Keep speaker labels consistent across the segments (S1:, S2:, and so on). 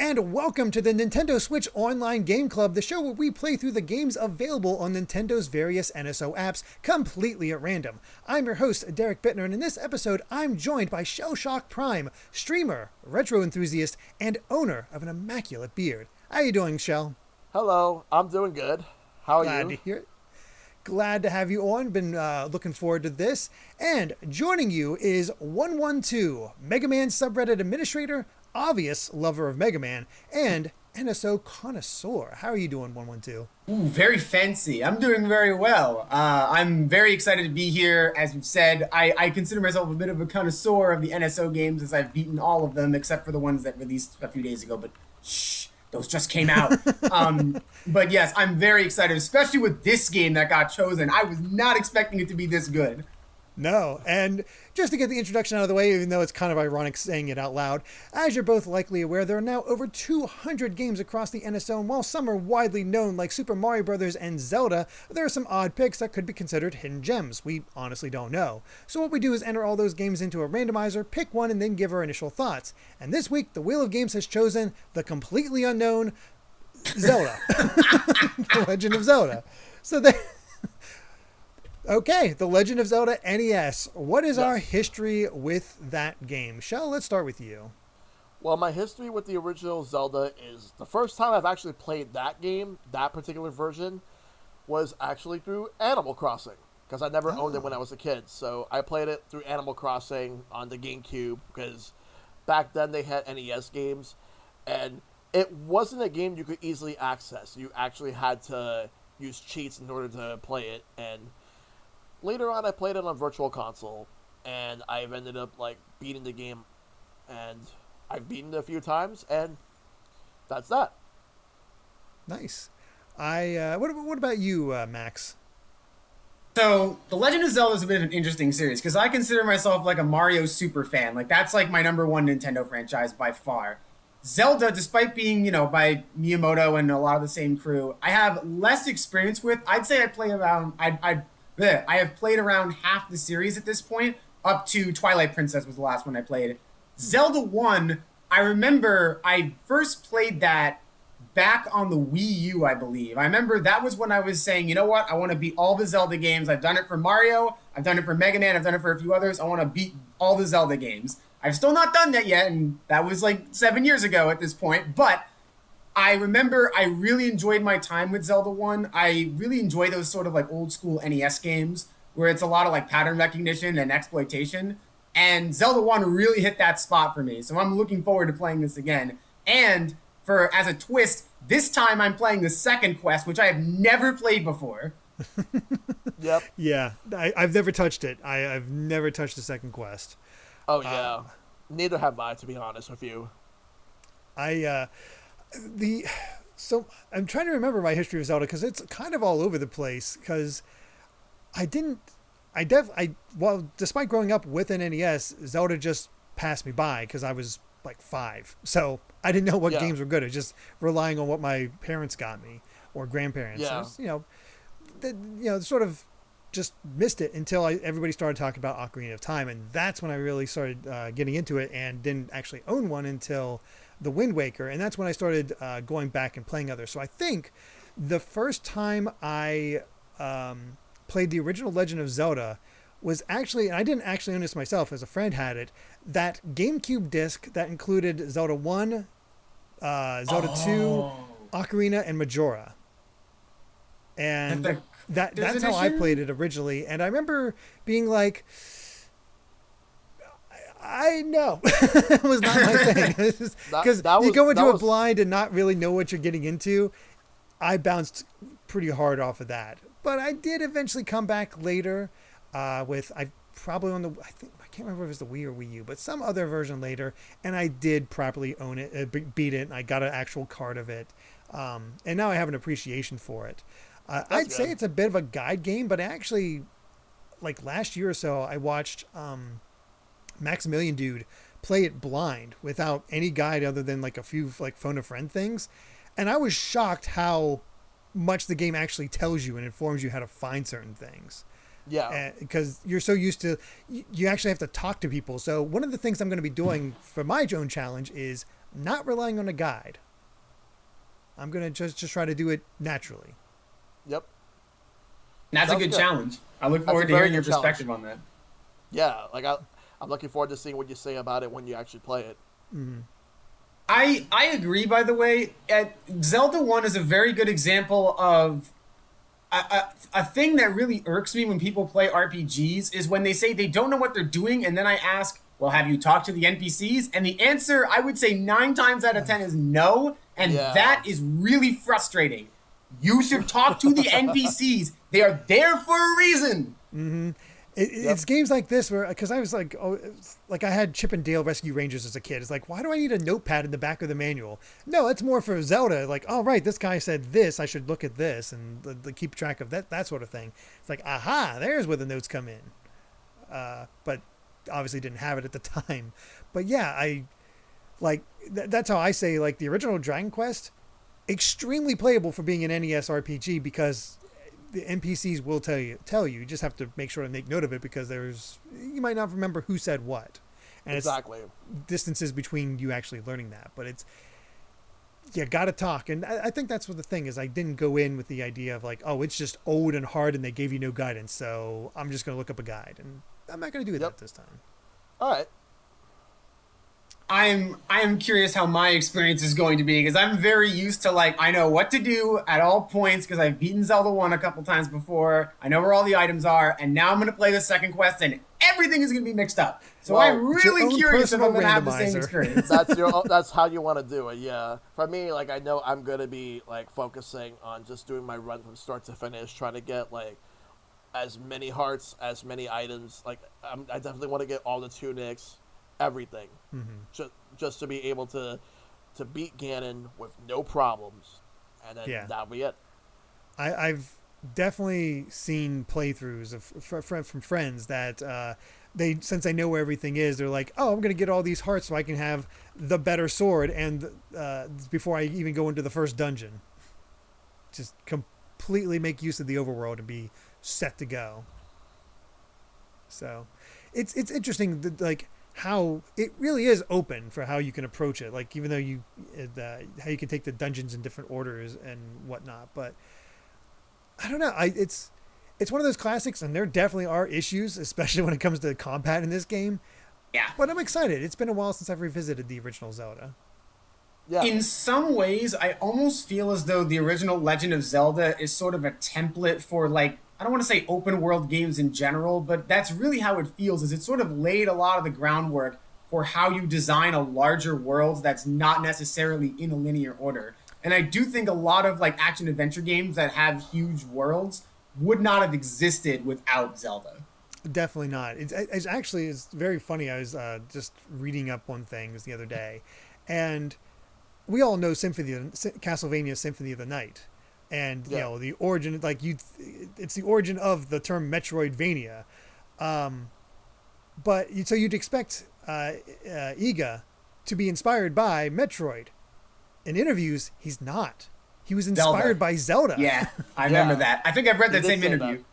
S1: and welcome to the Nintendo Switch Online Game Club, the show where we play through the games available on Nintendo's various NSO apps completely at random. I'm your host, Derrick, and in this episode, I'm joined by Shellshock Prime, streamer, retro enthusiast, and owner of an immaculate beard. How you doing, Shell?
S2: Hello, I'm doing good. How are you?
S1: Glad to hear it. Glad to have you on. Been looking forward to this. And joining you is OneOneTwo, Mega Man subreddit administrator, obvious lover of Mega Man, and NSO connoisseur. How are you doing, OneOneTwo?
S3: Ooh, very fancy. I'm doing very well. I'm very excited to be here. As you've said, I consider myself a bit of a connoisseur of the NSO games, as I've beaten all of them except for the ones that released a few days ago, but shh, those just came out. But yes, I'm very excited, especially with this game that got chosen. I was not expecting it to be this good.
S1: No, and just to get the introduction out of the way, even though it's kind of ironic saying it out loud, as you're both likely aware, there are now over 200 games across the NSO, and while some are widely known like Super Mario Bros. And Zelda, there are some odd picks that could be considered hidden gems. We honestly don't know. So what we do is enter all those games into a randomizer, pick one, and then give our initial thoughts. And this week, the Wheel of Games has chosen the completely unknown Zelda. The Legend of Zelda. So there... Okay, The Legend of Zelda NES. What is our history with that game? Shell, let's start with you.
S2: Well, my history with the original Zelda is the first time I've actually played that game, that particular version, was actually through Animal Crossing, because I never owned it when I was a kid. So I played it through Animal Crossing on the GameCube, because back then they had NES games, and it wasn't a game you could easily access. You actually had to use cheats in order to play it, and later on, I played it on Virtual Console, and I've ended up, beating the game, and I've beaten it a few times, and that's that.
S1: Nice. What about you, Max?
S3: So, The Legend of Zelda is a bit of an interesting series, because I consider myself, a Mario super fan. That's, my number one Nintendo franchise by far. Zelda, despite being, by Miyamoto and a lot of the same crew, I have less experience with. I'd say I play around... I have played around half the series at this point, up to Twilight Princess was the last one I played. Zelda 1, I remember I first played that back on the Wii U, I believe. I remember that was when I was saying, you know what, I want to beat all the Zelda games. I've done it for Mario, I've done it for Mega Man, I've done it for a few others. I want to beat all the Zelda games. I've still not done that yet, and that was 7 years ago at this point, but I remember I really enjoyed my time with Zelda 1. I really enjoy those sort of old school NES games where it's a lot of pattern recognition and exploitation. And Zelda 1 really hit that spot for me. So I'm looking forward to playing this again. And as a twist, this time I'm playing the second quest, which I have never played before.
S2: Yep.
S1: Yeah, I've never touched it. I've never touched the second quest.
S2: Oh, yeah. Neither have I, to be honest with you.
S1: So I'm trying to remember my history of Zelda because it's kind of all over the place because despite growing up with an NES, Zelda just passed me by because I was 5. So I didn't know what games were good. I was just relying on what my parents got me or grandparents.
S2: Yeah.
S1: So sort of just missed it until everybody started talking about Ocarina of Time. And that's when I really started getting into it and didn't actually own one until the Wind Waker, and that's when I started going back and playing others. So I think the first time I played the original Legend of Zelda was actually, and I didn't actually own this myself, as a friend had it, that GameCube disc that included Zelda 1, Zelda 2, Ocarina, and Majora. And that's how I played it originally. And I remember being like, I know. It was not my thing. Because you go into a blind and not really know what you're getting into. I bounced pretty hard off of that. But I did eventually come back later I can't remember if it was the Wii or Wii U, but some other version later. And I did properly own it, beat it. And I got an actual card of it. And now I have an appreciation for it. I'd say it's a bit of a guide game, but actually, last year or so, I watched... Maximilian Dude play it blind without any guide other than a few phone a friend things, and I was shocked how much the game actually tells you and informs you how to find certain things.
S2: Yeah,
S1: because you're so used to you actually have to talk to people. So one of the things I'm going to be doing for my own challenge is not relying on a guide. I'm going to just try to do it naturally.
S2: Yep.
S3: That's a good challenge. I look forward to hearing your perspective on that.
S2: Yeah, like I'm looking forward to seeing what you say about it when you actually play it.
S1: Mm-hmm.
S3: I agree, by the way. Zelda 1 is a very good example of a thing that really irks me when people play RPGs is when they say they don't know what they're doing, and then I ask, well, have you talked to the NPCs? And the answer, I would say 9 times out of 10 is no, and that is really frustrating. You should talk to the NPCs. They are there for a reason.
S1: Mm-hmm. It's games like this where, because I was like, I had Chip and Dale Rescue Rangers as a kid. It's like, why do I need a notepad in the back of the manual? No, it's more for Zelda. Like, oh, right, this guy said this. I should look at this and keep track of that sort of thing. It's like, aha, there's where the notes come in. But obviously didn't have it at the time. But yeah, that's how I say, like, the original Dragon Quest, extremely playable for being an NES RPG because the NPCs will tell you. You just have to make sure to make note of it because you might not remember who said what. And
S2: exactly.
S1: It's distances between you actually learning that. But it's, you got to talk. And I think that's what the thing is. I didn't go in with the idea of like, oh, it's just old and hard and they gave you no guidance. So I'm just going to look up a guide. And I'm not going to do that this time.
S2: All right.
S3: I am curious how my experience is going to be because I'm very used to like I know what to do at all points because I've beaten Zelda 1 a couple times before. I know where all the items are, and now I'm going to play the second quest and everything is going to be mixed up. So I'm really curious if I'm going to have the same experience.
S2: That's how you want to do it. Yeah. For me, like I know I'm going to be like focusing on just doing my run from start to finish, trying to get like as many hearts, as many items. Like I definitely want to get all the tunics. Everything, just to be able to beat Ganon with no problems, and then that'll be it.
S1: I've definitely seen playthroughs from friends that since they know where everything is, they're like, oh, I'm gonna get all these hearts so I can have the better sword, and before I even go into the first dungeon, just completely make use of the overworld and be set to go. So, it's interesting that like. How it really is open for how you can approach it. Like, even though how you can take the dungeons in different orders and whatnot, but I don't know. It's one of those classics and there definitely are issues, especially when it comes to combat in this game.
S3: Yeah.
S1: But I'm excited. It's been a while since I've revisited the original Zelda.
S3: Yeah. In some ways, I almost feel as though the original Legend of Zelda is sort of a template for like, I don't want to say open world games in general, but that's really how it feels, is it sort of laid a lot of the groundwork for how you design a larger world that's not necessarily in a linear order. And I do think a lot of like action adventure games that have huge worlds would not have existed without Zelda.
S1: Definitely not. It's very funny. I was just reading up on things the other day, and we all know Castlevania Symphony of the Night. And, you know, the origin, like it's the origin of the term Metroidvania. So you'd expect Iga to be inspired by Metroid. In interviews, he's not. He was inspired by Zelda.
S3: Yeah, I remember that. I think I've read that same interview.
S2: That.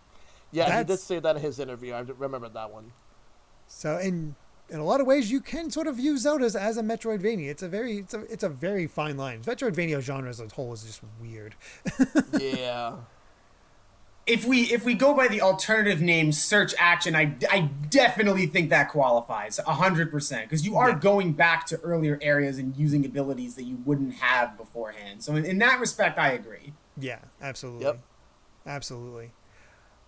S2: Yeah, he did say that in his interview. I remember that one.
S1: So, in a lot of ways, you can sort of view Zelda as a Metroidvania. It's a very fine line. Metroidvania genre as a whole is just weird.
S2: Yeah.
S3: If we go by the alternative name Search Action, I definitely think that qualifies 100% because you are going back to earlier areas and using abilities that you wouldn't have beforehand. So in that respect, I agree.
S1: Yeah, absolutely. Yep. Absolutely.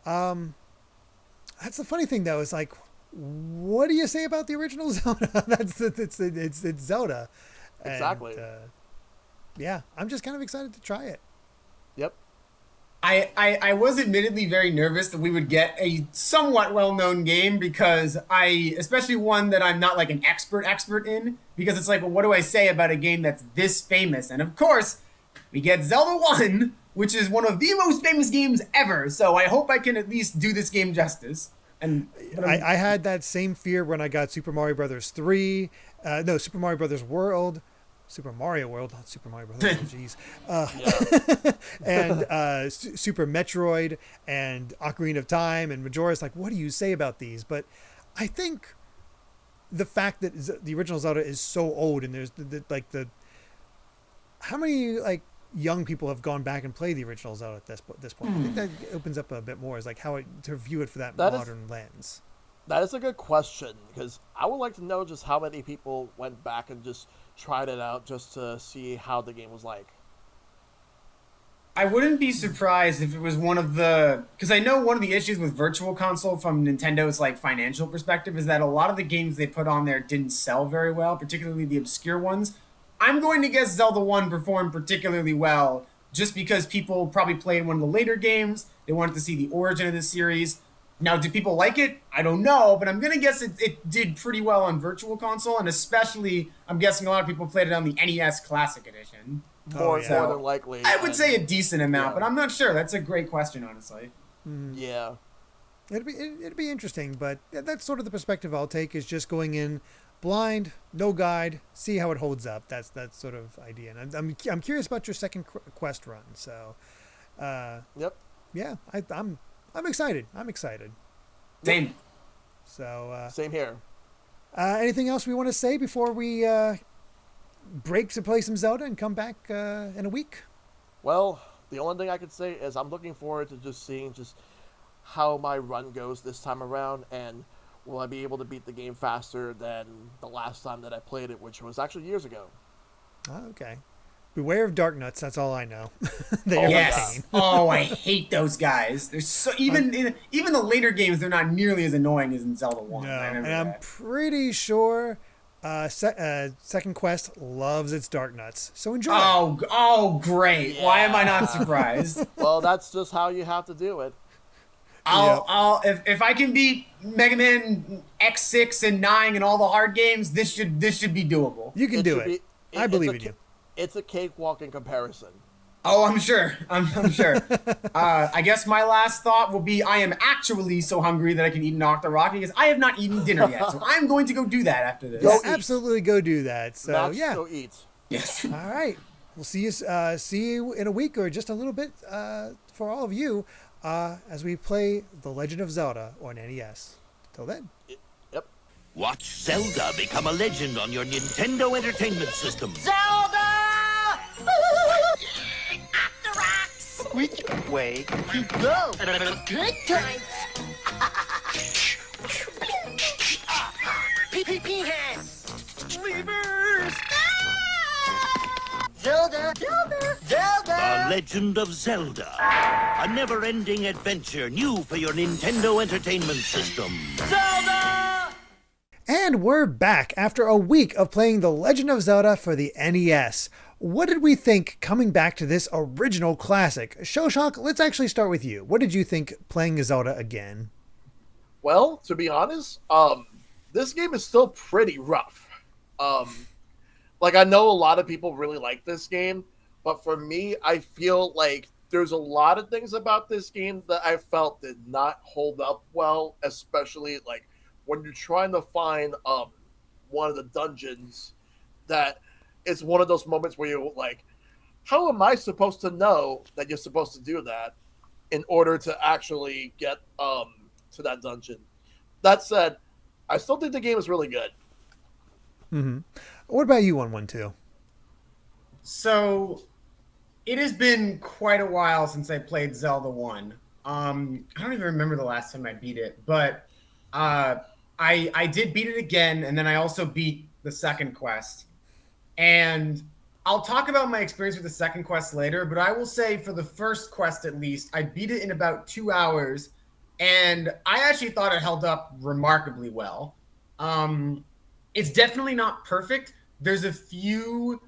S1: That's the funny thing though. Is like, what do you say about the original Zelda? It's Zelda.
S2: Exactly.
S1: And, yeah, I'm just kind of excited to try it.
S2: Yep.
S3: I was admittedly very nervous that we would get a somewhat well-known game because especially one that I'm not like an expert in, because it's like, well, what do I say about a game that's this famous? And of course, we get Zelda 1, which is one of the most famous games ever. So I hope I can at least do this game justice. And
S1: I had that same fear when I got Super Mario Brothers 3. Super Mario Brothers World. Super Mario World, not Super Mario Brothers. Jeez. And Super Metroid and Ocarina of Time and Majora's. Like, what do you say about these? But I think the fact that the original Zelda is so old, and there's the how many like young people have gone back and played the original Zelda at this point. I think that opens up a bit more, is like how to view it for that modern lens.
S2: That is a good question, because I would like to know just how many people went back and just tried it out just to see how the game was like.
S3: I wouldn't be surprised if it was one of the... Because I know one of the issues with Virtual Console from Nintendo's like financial perspective is that a lot of the games they put on there didn't sell very well, particularly the obscure ones. I'm going to guess Zelda 1 performed particularly well just because people probably played one of the later games. They wanted to see the origin of the series. Now, do people like it? I don't know, but I'm going to guess it did pretty well on Virtual Console, and especially, I'm guessing a lot of people played it on the NES Classic Edition.
S2: More than likely.
S3: I would say a decent amount, but I'm not sure. That's a great question, honestly.
S2: Yeah.
S1: It'd be interesting, but that's sort of the perspective I'll take, is just going in blind, no guide, see how it holds up. That's sort of idea. And I'm curious about your second quest run. So,
S2: yep.
S1: Yeah, I'm excited. I'm excited.
S3: Same.
S1: So
S2: same here.
S1: Anything else we want to say before we break to play some Zelda and come back in a week?
S2: Well, the only thing I could say is I'm looking forward to just seeing just how my run goes this time around, and will I be able to beat the game faster than the last time that I played it, which was actually years ago.
S1: Okay. Beware of dark nuts. That's all I know.
S3: Yes. Oh, I hate those guys. They're so even the later games, they're not nearly as annoying as in Zelda 1.
S1: No, and I'm pretty sure Second Quest loves its dark nuts. So enjoy.
S3: Oh, great. Yeah. Why am I not surprised?
S2: Well, that's just how you have to do it.
S3: If I can beat Mega Man X6 and 9 and all the hard games, this should be doable.
S1: You can do it. I believe in you.
S2: It's a cakewalk in comparison.
S3: Oh, I'm sure. I'm sure. I guess my last thought will be I am actually so hungry that I can eat an Octorok because I have not eaten dinner yet. So I'm going to go do that after this.
S1: Absolutely go do that. So
S2: Max,
S1: yeah.
S2: Go eat.
S3: Yes.
S1: All right. We'll see you in a week or just a little bit for all of you as we play The Legend of Zelda on NES. Till then.
S2: Yep.
S4: Watch Zelda become a legend on your Nintendo Entertainment System.
S5: Zelda! Which way to go? Good times. Pee hands. Levers. Zelda.
S4: The Legend of Zelda. A never-ending adventure new for your Nintendo Entertainment System.
S5: Zelda!
S1: And we're back after a week of playing The Legend of Zelda for the NES. What did we think coming back to this original classic? Shellshock, let's actually start with you. What did you think playing Zelda again?
S2: Well, to be honest, this game is still pretty rough. Like, I know a lot of people really like this game, but for me, I feel like there's a lot of things about this game that I felt did not hold up well, especially, like, when you're trying to find one of the dungeons that it's one of those moments where you're like, how am I supposed to know that you're supposed to do that in order to actually get to that dungeon? That said, I still think the game is really good.
S1: Mm-hmm. What about you, OneOneTwo?
S3: So, it has been quite a while since I played Zelda 1. I don't even remember the last time I beat it, but I did beat it again, and then I also beat the second quest. And I'll talk about my experience with the second quest later, but I will say for the first quest at least, I beat it in about 2 hours, and I actually thought it held up remarkably well. It's definitely not perfect. There's a few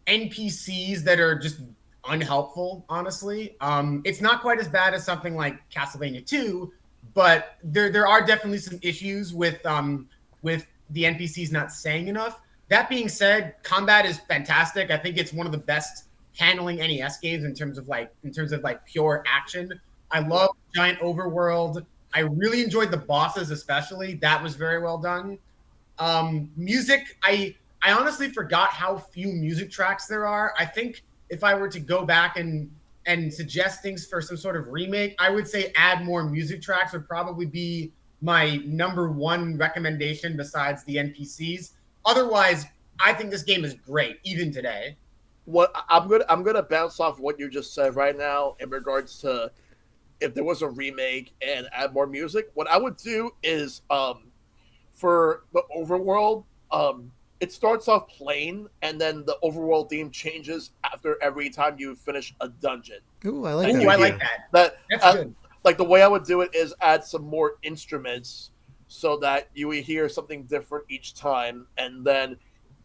S3: NPCs that are just unhelpful, honestly. It's not quite as bad as something like Castlevania 2, but there are definitely some issues with the NPCs not saying enough. That being said, combat is fantastic. I think it's one of the best handling NES games in terms of pure action. I love giant overworld. I really enjoyed the bosses, especially. That was very well done. Music, I honestly forgot how few music tracks there are. I think if I were to go back and suggest things for some sort of remake, I would say add more music tracks would probably be my number one recommendation besides the NPCs. Otherwise, I think this game is great, even today.
S2: What I'm gonna bounce off what you just said right now in regards to if there was a remake and add more music. What I would do is for the overworld, it starts off plain and then the overworld theme changes after every time you finish a dungeon.
S1: Ooh, I like
S3: Ooh,
S1: that.
S3: I like that. That's good.
S2: Like the way I would do it is add some more instruments so that you would hear something different each time, and then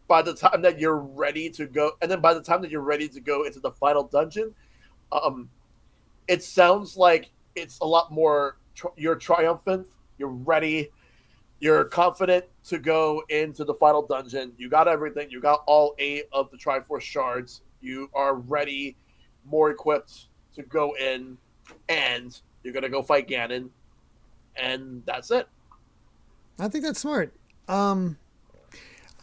S2: by the time that you're ready to go, into the final dungeon, it sounds like it's a lot more. You're triumphant. You're ready. You're confident to go into the final dungeon. You got everything. You got all 8 of the Triforce shards. You are ready, more equipped to go in, and you're gonna go fight Ganon, and that's it.
S1: I think that's smart.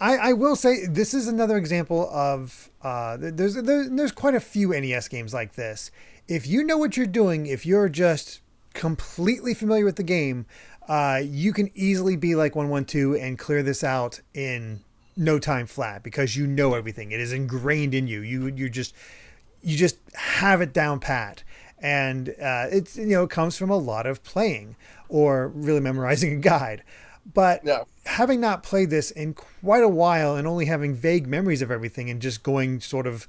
S1: I will say this is another example of there's quite a few NES games like this. If you know what you're doing, if you're just completely familiar with the game, you can easily be like OneOneTwo and clear this out in no time flat because you know everything. It is ingrained in you. You just have it down pat. And it's, it comes from a lot of playing or really memorizing a guide. But having not played this in quite a while and only having vague memories of everything and just going sort of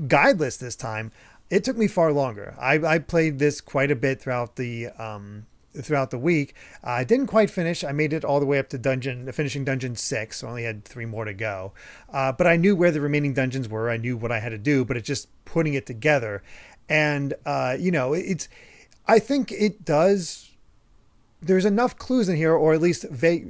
S1: guideless this time, it took me far longer. I played this quite a bit throughout the week. I didn't quite finish. I made it all the way up to finishing dungeon 6. So I only had 3 more to go. But I knew where the remaining dungeons were. I knew what I had to do, but it's just putting it together. And, I think it does. There's enough clues in here, or at least vague,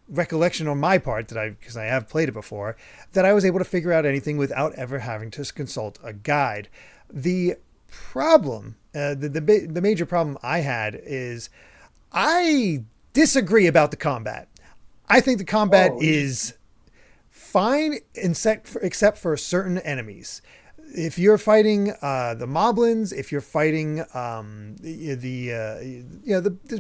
S1: recollection on my part because I have played it before, that I was able to figure out anything without ever having to consult a guide. The problem, the major problem I had is I disagree about the combat. I think the combat is fine except for certain enemies. If you're fighting the moblins, if you're fighting the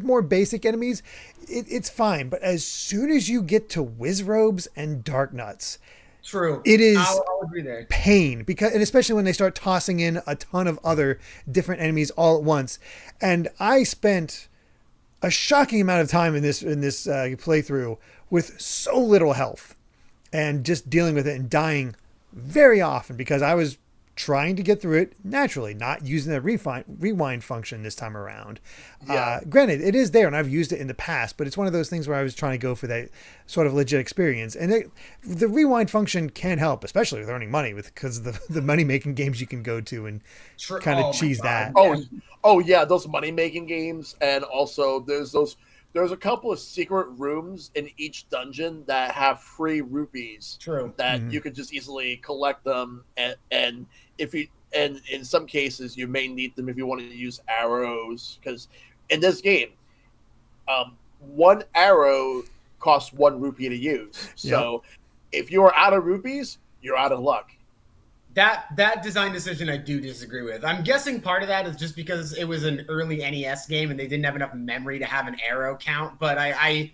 S1: more basic enemies, it's fine. But as soon as you get to Wizrobes and Darknuts,
S3: true,
S1: it is
S3: I'll agree there.
S1: Pain and especially when they start tossing in a ton of other different enemies all at once. And I spent a shocking amount of time in this playthrough with so little health and just dealing with it and dying very often because I was trying to get through it naturally, not using the rewind function this time around. Granted, it is there and I've used it in the past, but it's one of those things where I was trying to go for that sort of legit experience. And the rewind function can help, especially with earning money because of the money-making games you can go to and kind of cheese that.
S2: Oh yeah, those money-making games. And also there's a couple of secret rooms in each dungeon that have free rupees.
S3: True.
S2: That you could just easily collect them, and in some cases you may need them if you want to use arrows, because in this game, 1 arrow costs 1 rupee to use. So if you are out of rupees, you're out of luck.
S3: That design decision I do disagree with. I'm guessing part of that is just because it was an early NES game and they didn't have enough memory to have an arrow count. But I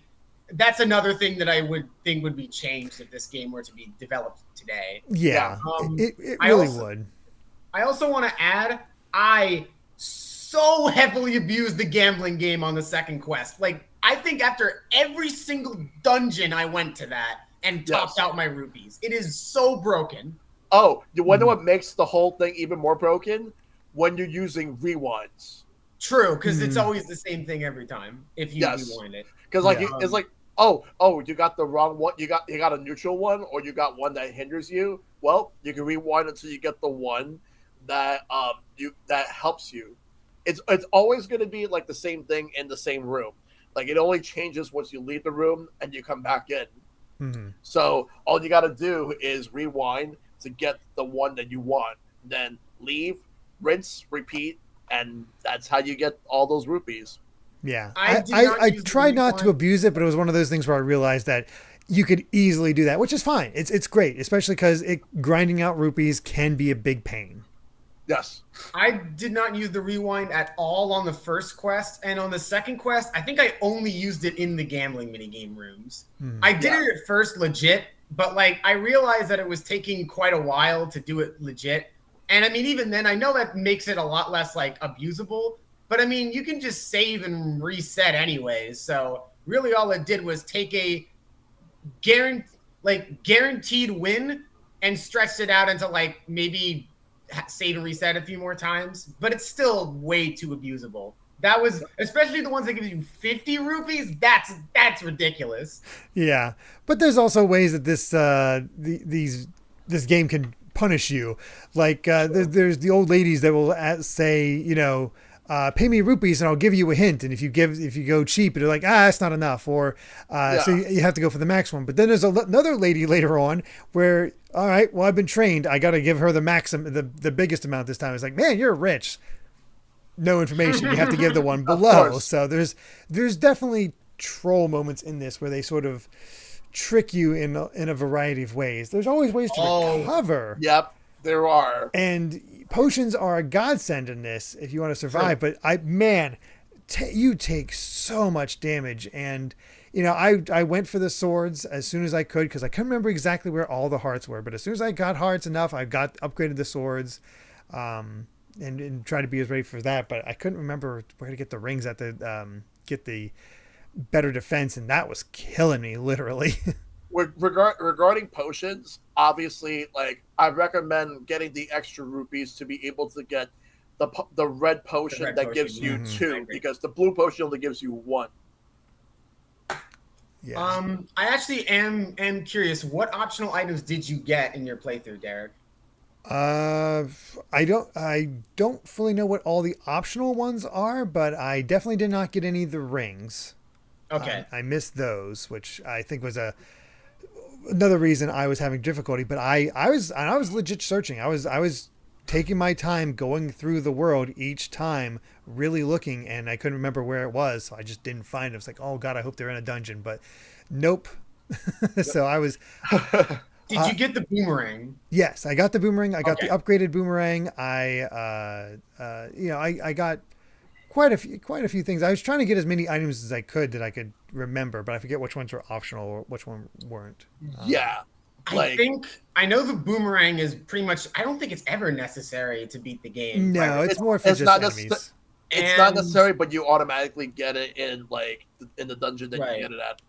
S3: that's another thing that I would think would be changed if this game were to be developed today.
S1: Yeah, it really would.
S3: I also want to add, I so heavily abused the gambling game on the second quest. Like, I think after every single dungeon I went to that and topped out my rupees. It is so broken.
S2: Oh, you wonder what makes the whole thing even more broken? When you're using rewinds.
S3: True, because it's always the same thing every time if you rewind it.
S2: Because it's like, oh, you got the wrong one. You got a neutral one, or you got one that hinders you. Well, you can rewind until you get the one that that helps you. It's always going to be like the same thing in the same room. Like, it only changes once you leave the room and you come back in.
S1: Mm-hmm.
S2: So all you got to do is rewind to get the one that you want. Then leave, rinse, repeat, and that's how you get all those rupees.
S1: Yeah. I tried not to abuse it, but it was one of those things where I realized that you could easily do that, which is fine. It's great, especially because grinding out rupees can be a big pain.
S2: Yes.
S3: I did not use the rewind at all on the first quest, and on the second quest, I think I only used it in the gambling minigame rooms. I did it at first legit, but like I realized that it was taking quite a while to do it legit. And I mean, even then, I know that makes it a lot less like abusable, but I mean, you can just save and reset anyways. So really, all it did was take a guaranteed win and stretched it out into like maybe save and reset a few more times, but it's still way too abusable. That was, especially the ones that give you 50 rupees. That's ridiculous.
S1: Yeah, but there's also ways that this game can punish you. Like there's the old ladies that will say, pay me rupees and I'll give you a hint. And if you go cheap, they're like, that's not enough. Or so you have to go for the max one. But then there's another lady later on where, all right, well, I've been trained. I got to give her the maximum, the biggest amount this time. It's like, man, you're rich. No information. You have to give the one below. So there's definitely troll moments in this where they sort of trick you in a variety of ways. There's always ways to recover.
S2: Yep, there are.
S1: And potions are a godsend in this if you want to survive. Sure. But you take so much damage. And I went for the swords as soon as I could because I couldn't remember exactly where all the hearts were. But as soon as I got hearts enough, I upgraded the swords. And try to be as ready for that, but I couldn't remember where to get the rings at get the better defense, and that was killing me literally.
S2: Regarding potions, obviously, like I recommend getting the extra rupees to be able to get the red potion that gives you 2, because the blue potion only gives you 1.
S3: Yeah. I actually am curious. What optional items did you get in your playthrough, Derrick?
S1: I don't fully know what all the optional ones are, but I definitely did not get any of the rings.
S3: Okay.
S1: I missed those, which I think was another reason I was having difficulty, but I was legit searching. I was taking my time going through the world each time, really looking, and I couldn't remember where it was. So I just didn't find it. I was like, oh God, I hope they're in a dungeon, but nope. So I was,
S3: Did you get the boomerang?
S1: Yes, I got the boomerang. I got the upgraded boomerang. I got quite a few things. I was trying to get as many items as I could that I could remember, but I forget which ones were optional or which one weren't.
S3: I know the boomerang is pretty much. I don't think it's ever necessary to beat the game.
S1: No, it's more for just enemies.
S2: It's not necessary, but you automatically get it in the dungeon that you get it at.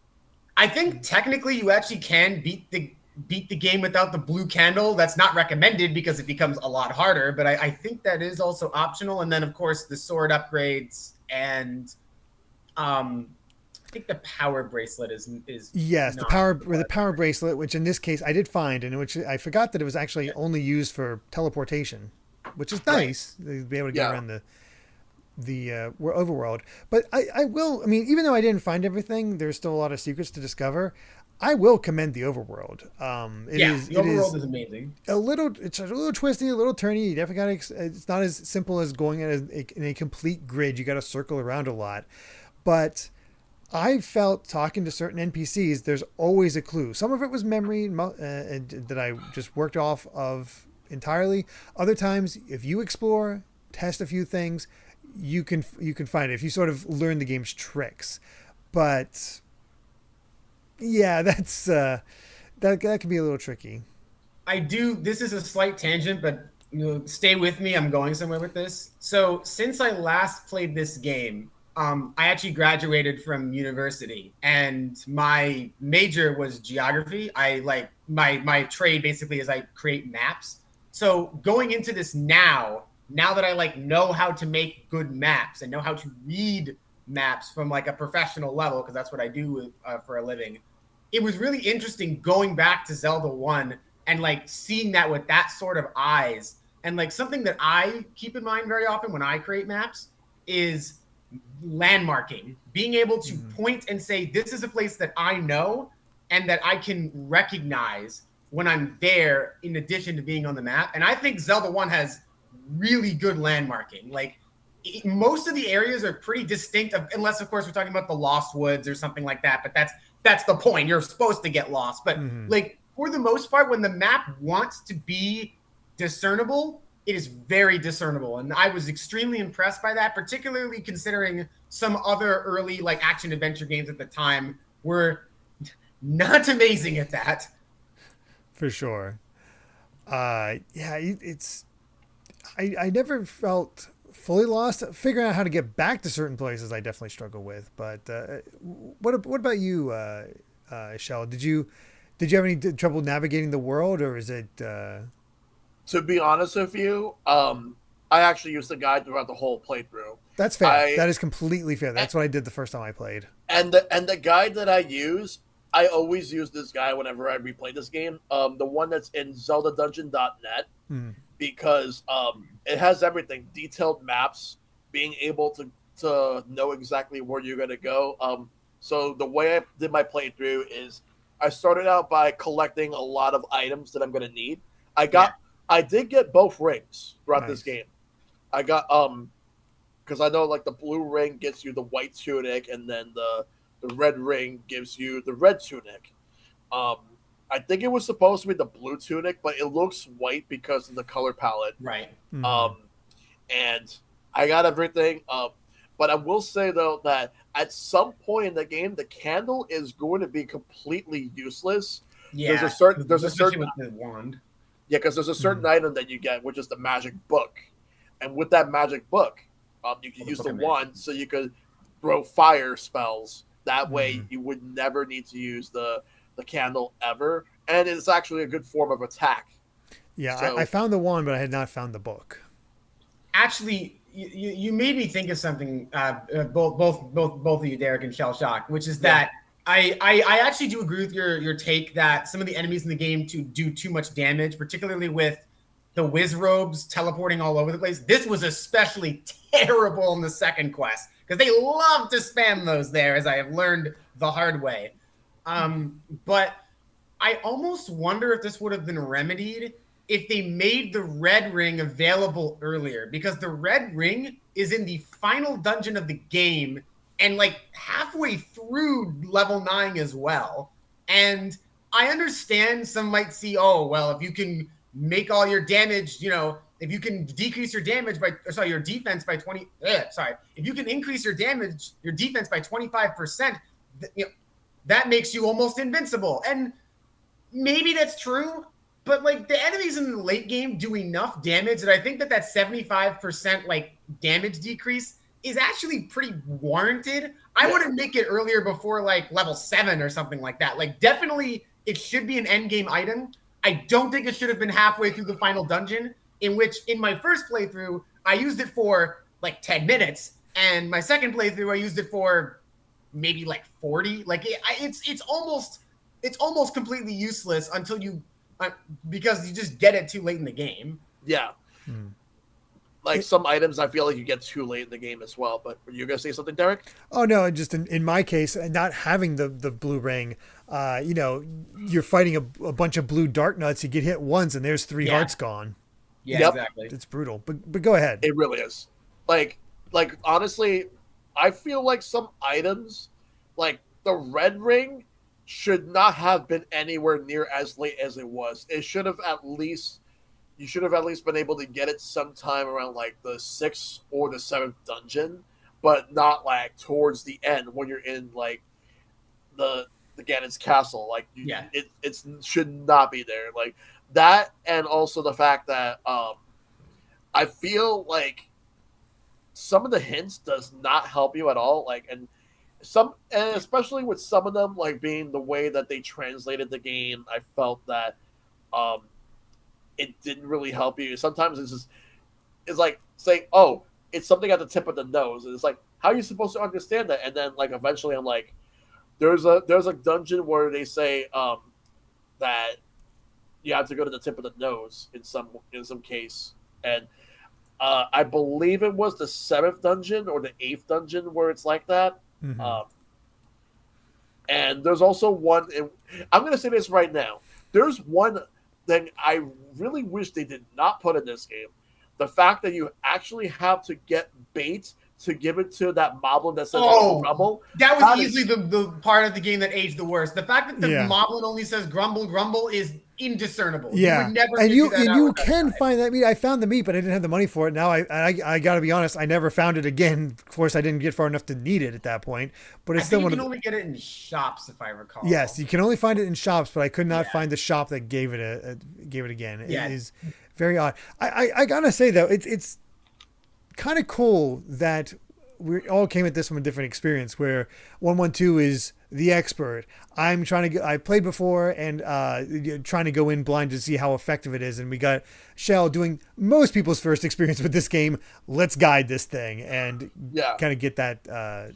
S3: I think technically you actually can beat the game without the blue candle. That's not recommended because it becomes a lot harder, but I think that is also optional. And then of course the sword upgrades and I think the power bracelet is
S1: yes, the power bracelet, which in this case I did find, and which I forgot that it was actually only used for teleportation, which is nice to be able to get around the overworld. But I will, even though I didn't find everything, there's still a lot of secrets to discover. I will commend the overworld. The
S3: overworld is amazing.
S1: It's a little twisty, a little turny. You definitely it's not as simple as going in a complete grid. You got to circle around a lot. But I felt talking to certain NPCs, there's always a clue. Some of it was memory that I just worked off of entirely. Other times, if you explore, test a few things, you can find it if you sort of learn the game's tricks. But yeah, that's that can be a little tricky.
S3: This is a slight tangent, but stay with me. I'm going somewhere with this. So since I last played this game, I actually graduated from university, and my major was geography. My trade basically is I create maps. So going into this now that I know how to make good maps and know how to read maps from a professional level, because that's what I do for a living. It was really interesting going back to Zelda 1 and seeing that with that sort of eyes. And something that I keep in mind very often when I create maps is landmarking, being able to point and say, this is a place that I know and that I can recognize when I'm there, in addition to being on the map. And I think Zelda 1 has really good landmarking. Most of the areas are pretty distinct, unless of course we're talking about the Lost Woods or something like that, but that's the point. You're supposed to get lost. But for the most part, when the map wants to be discernible, it is very discernible. And I was extremely impressed by that, particularly considering some other early like action adventure games at the time were not amazing at that.
S1: For sure. Yeah, it's I never felt fully lost. Figuring out how to get back to certain places, I definitely struggle with. But what about you, Shell? Did you have any trouble navigating the world, or is it?
S2: To be honest with you, I actually used the guide throughout the whole playthrough.
S1: That's fair. That is completely fair. That's what I did the first time I played.
S2: And the guide that I use, I always use this guide whenever I replay this game. The one that's in ZeldaDungeon.net, because it has everything: detailed maps, being able to know exactly where you're gonna go. So the way I did my playthrough is I started out by collecting a lot of items that I'm gonna need. I did get both rings throughout this game. I got because I know like the blue ring gets you the white tunic, and then the red ring gives you the red tunic. I think it was supposed to be the blue tunic, but it looks white because of the color palette.
S3: Right.
S2: And I got everything. But I will say though that at some point in the game, the candle is going to be completely useless.
S3: Yeah.
S2: There's a certain
S3: with the wand.
S2: Yeah, because there's a certain item that you get, which is the magic book. And with that magic book, you can use the wand so you could throw fire spells. That way you would never need to use the candle ever. And it's actually a good form of attack.
S1: Yeah, so, I found the wand, but I had not found the book.
S3: Actually, you made me think of something, both of you, Derrick and Shellshock, which is that I actually do agree with your take that some of the enemies in the game do too much damage, particularly with the whiz robes teleporting all over the place. This was especially terrible in the second quest because they love to spam those there, as I have learned the hard way. But I almost wonder if this would have been remedied if they made the red ring available earlier, because the red ring is in the final dungeon of the game and like halfway through level 9 as well. And I understand some might see, oh, well, if you can make all your damage, if you can decrease your damage your defense by 20, if you can increase your defense by 25%, that makes you almost invincible. And maybe that's true, but like the enemies in the late game do enough damage that I think that 75% like damage decrease is actually pretty warranted. I wouldn't make it earlier before like level 7 or something like that. Like definitely it should be an end game item. I don't think it should have been halfway through the final dungeon, in which in my first playthrough, I used it for like 10 minutes. And my second playthrough, I used it for maybe like 40. Like it's almost completely useless until because you just get it too late in the game.
S2: Yeah. Like some items I feel like you get too late in the game as well. But were you going to say something, Derrick?
S1: Oh, no, just in my case, not having the blue ring, you're fighting a bunch of blue dark nuts. You get hit once and there's 3 hearts gone.
S3: Yeah, exactly.
S1: It's brutal. But go ahead.
S2: It really is. Like honestly, I feel like some items, like the red ring, should not have been anywhere near as late as it was. You should have at least been able to get it sometime around like the 6th or the 7th dungeon, but not like towards the end when you're in like the Ganon's castle. Like it should not be there. Like that, and also the fact that I feel like some of the hints does not help you at all. Like and especially with some of them like being the way that they translated the game, I felt that it didn't really help you. Sometimes it's like saying, oh, it's something at the tip of the nose. And it's like, how are you supposed to understand that? And then like eventually I'm like, there's a dungeon where they say that you have to go to the tip of the nose in some case. And I believe it was the 7th dungeon or the 8th dungeon where it's like that. Mm-hmm. And there's also one, I'm going to say this right now. There's one thing I really wish they did not put in this game. The fact that you actually have to get bait to give it to that moblin that says grumble.
S3: That was easily the part of the game that aged the worst. The fact that the moblin only says grumble is indiscernible.
S1: Yeah,
S3: you would never
S1: and you
S3: can
S1: find that meat. I found the meat, but I didn't have the money for it. Now I got to be honest, I never found it again. Of course, I didn't get far enough to need it at that point. But it's still
S3: you can only get it in shops, if I recall.
S1: Yes, you can only find it in shops, but I could not find the shop that gave it again. It is very odd. I gotta say though, it's kind of cool that we all came at this from a different experience where OneOneTwo is the expert. I played before and trying to go in blind to see how effective it is. And we got Shell doing most people's first experience with this game. Let's guide this thing and kind of get that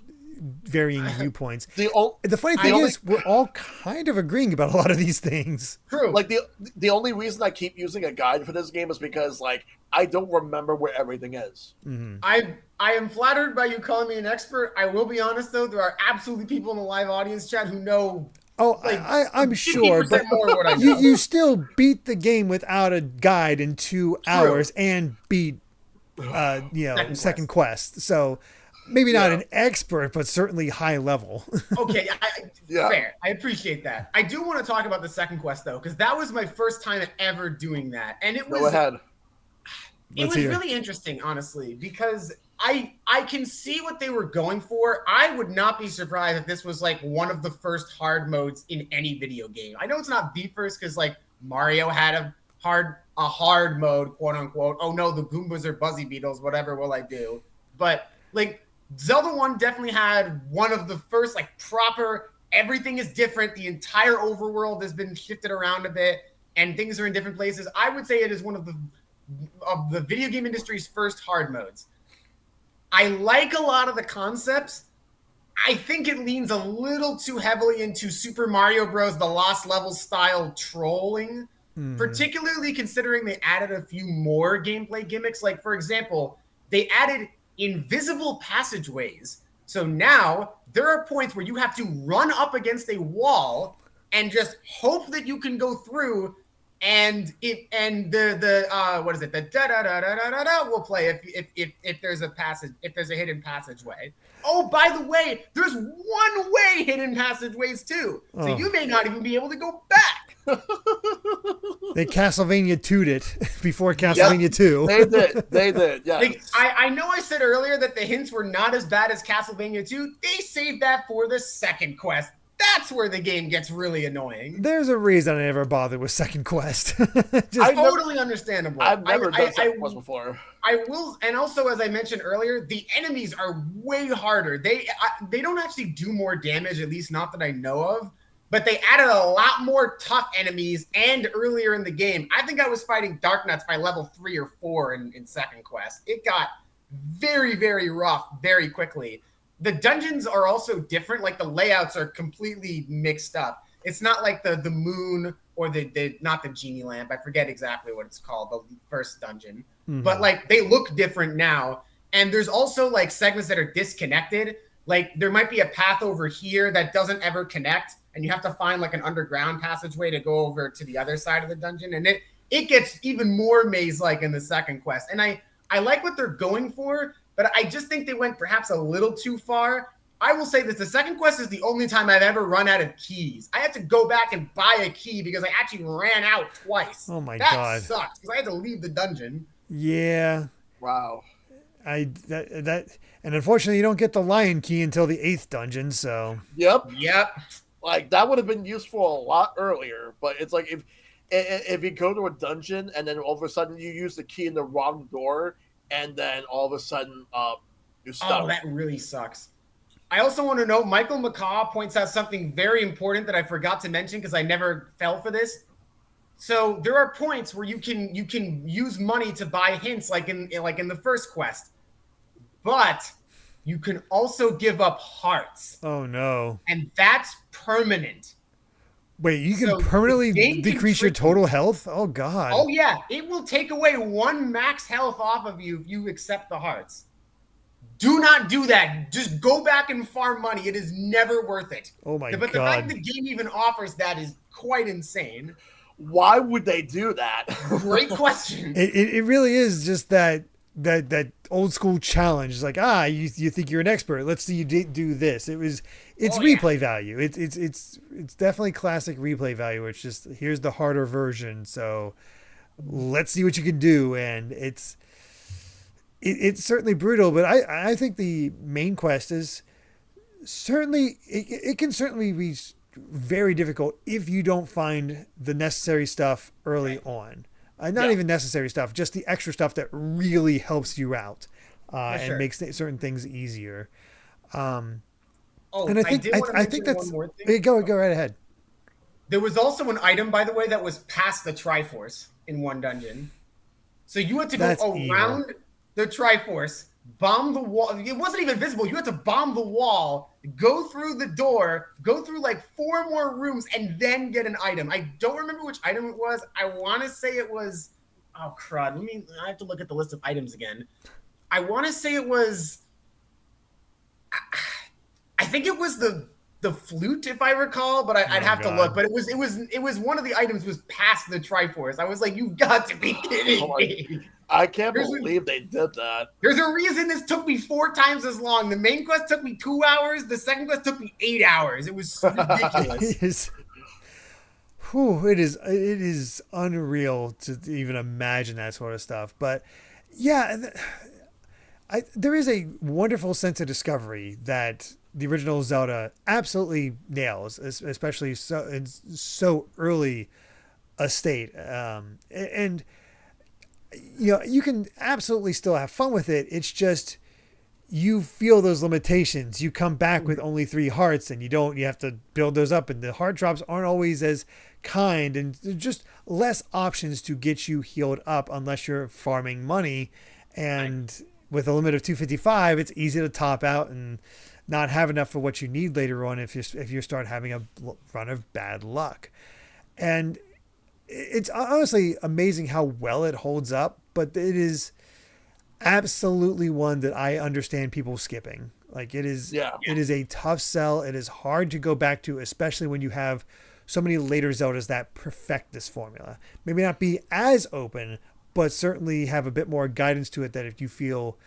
S1: varying viewpoints. The funny thing is we're all kind of agreeing about a lot of these things.
S2: True. Like the only reason I keep using a guide for this game is because like I don't remember where everything is.
S1: Mm-hmm.
S3: I am flattered by you calling me an expert. I will be honest though, there are absolutely people in the live audience chat who know.
S1: Oh, like, I'm sure, but more what you still beat the game without a guide in 2 hours and beat second quest. So maybe not an expert, but certainly high level.
S3: Okay, fair. I appreciate that. I do want to talk about the second quest though, because that was my first time ever doing that, and it was.
S2: Go ahead.
S3: It was really interesting, honestly, because I can see what they were going for. I would not be surprised if this was like one of the first hard modes in any video game. I know it's not the first because like Mario had a hard mode, quote unquote. Oh no, the Goombas are Buzzy Beetles. Whatever will I do? But like Zelda 1 definitely had one of the first like proper. Everything is different. The entire overworld has been shifted around a bit, and things are in different places. I would say it is one of the video game industry's first hard modes. I like a lot of the concepts. I think it leans a little too heavily into Super Mario Bros. The Lost Levels style trolling, particularly considering they added a few more gameplay gimmicks. Like, for example, they added invisible passageways. So now there are points where you have to run up against a wall and just hope that you can go through. And the what is it? The da da da da da da da will play if there's a passage, if there's a hidden passageway. Oh, by the way, there's one-way hidden passageways too, so you may not even be able to go back.
S1: They Castlevania 2'd it before Castlevania 2.
S2: They did. Yeah.
S3: Like, I know I said earlier that the hints were not as bad as Castlevania 2. They saved that for the second quest. That's where the game gets really annoying.
S1: There's a reason I never bothered with second quest.
S3: Totally understandable.
S2: I've never done second quest before.
S3: I will, and also as I mentioned earlier, the enemies are way harder. They don't actually do more damage, at least not that I know of. But they added a lot more tough enemies, and earlier in the game, I think I was fighting Dark Nuts by level 3 or 4 in second quest. It got very, very rough very quickly. The dungeons are also different. Like the layouts are completely mixed up. It's not like the moon or the not the genie lamp. I forget exactly what it's called, the first dungeon. Mm-hmm. But like they look different now. And there's also like segments that are disconnected. Like there might be a path over here that doesn't ever connect, and you have to find like an underground passageway to go over to the other side of the dungeon. And it gets even more maze-like in the second quest. And I like what they're going for, but I just think they went perhaps a little too far. I will say that the second quest is the only time I've ever run out of keys. I had to go back and buy a key because I actually ran out twice.
S1: Oh my
S3: God.
S1: That
S3: sucks because I had to leave the dungeon.
S1: Yeah.
S2: Wow.
S1: And unfortunately you don't get the lion key until the 8th dungeon, so.
S2: Yep.
S3: Like
S2: that would have been useful a lot earlier, but it's like if you go to a dungeon and then all of a sudden you use the key in the wrong door, and then all of a sudden you're stuck.
S3: Oh, that really sucks. I also want to note, Michael McCaw points out something very important that I forgot to mention because I never fell for this. So there are points where you can use money to buy hints, like in the first quest, but you can also give up hearts.
S1: Oh no!
S3: And that's permanent.
S1: Wait, you can permanently decrease your total health? Oh god!
S3: Oh yeah, it will take away 1 max health off of you if you accept the hearts. Do not do that. Just go back and farm money. It is never worth it.
S1: Oh my god.
S3: But the fact the game even offers that is quite insane.
S2: Why would they do that?
S3: Great question.
S1: It really is just that that old school challenge. It's like, you think you're an expert. Let's see you do this. It's replay value. It's definitely classic replay value. It's just, here's the harder version. So let's see what you can do. And it's certainly brutal, but I think the main quest is certainly, it can certainly be very difficult if you don't find the necessary stuff early on. Not even necessary stuff, just the extra stuff that really helps you out and makes certain things easier. And I think that's one more thing. Go right ahead.
S3: There was also an item, by the way, that was past the Triforce in one dungeon. So you had to go around the Triforce, bomb the wall. It wasn't even visible. You had to bomb the wall, go through the door, go through like 4 more rooms, and then get an item. I don't remember which item it was. I want to say it was, oh crud. I have to look at the list of items again. I want to say it was, I think it was the flute, if I recall, but I'd have to look. But it was one of the items was past the Triforce. I was like, you've got to be kidding me.
S2: I can't believe they did that.
S3: There's a reason this took me 4 times as long. The main quest took me 2 hours. The second quest took me 8 hours. It was ridiculous.
S1: It is unreal to even imagine that sort of stuff. But yeah, there is a wonderful sense of discovery that the original Zelda absolutely nails, especially in so early a state. And you can absolutely still have fun with it. It's just, you feel those limitations. You come back with only 3 hearts and you have to build those up, and the heart drops aren't always as kind, and there's just less options to get you healed up unless you're farming money. And with a limit of 255, it's easy to top out and not have enough for what you need later on if you start having a run of bad luck. And it's honestly amazing how well it holds up, but it is absolutely one that I understand people skipping. Like, it is a tough sell. It is hard to go back to, especially when you have so many later Zeldas that perfect this formula. Maybe not be as open, but certainly have a bit more guidance to it, that if you feel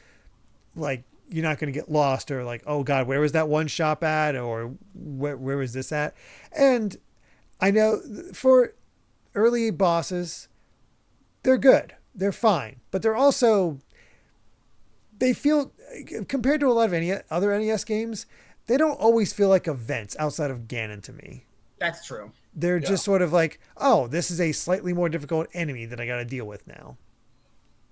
S1: like you're not going to get lost, or like, oh God, where was that one shop at? Or where was this at? And I know for early bosses, they're good. They're fine. But they're also, they feel, compared to a lot of any other NES games, they don't always feel like events outside of Ganon to me.
S3: That's true.
S1: They're just sort of like, oh, this is a slightly more difficult enemy that I got to deal with now.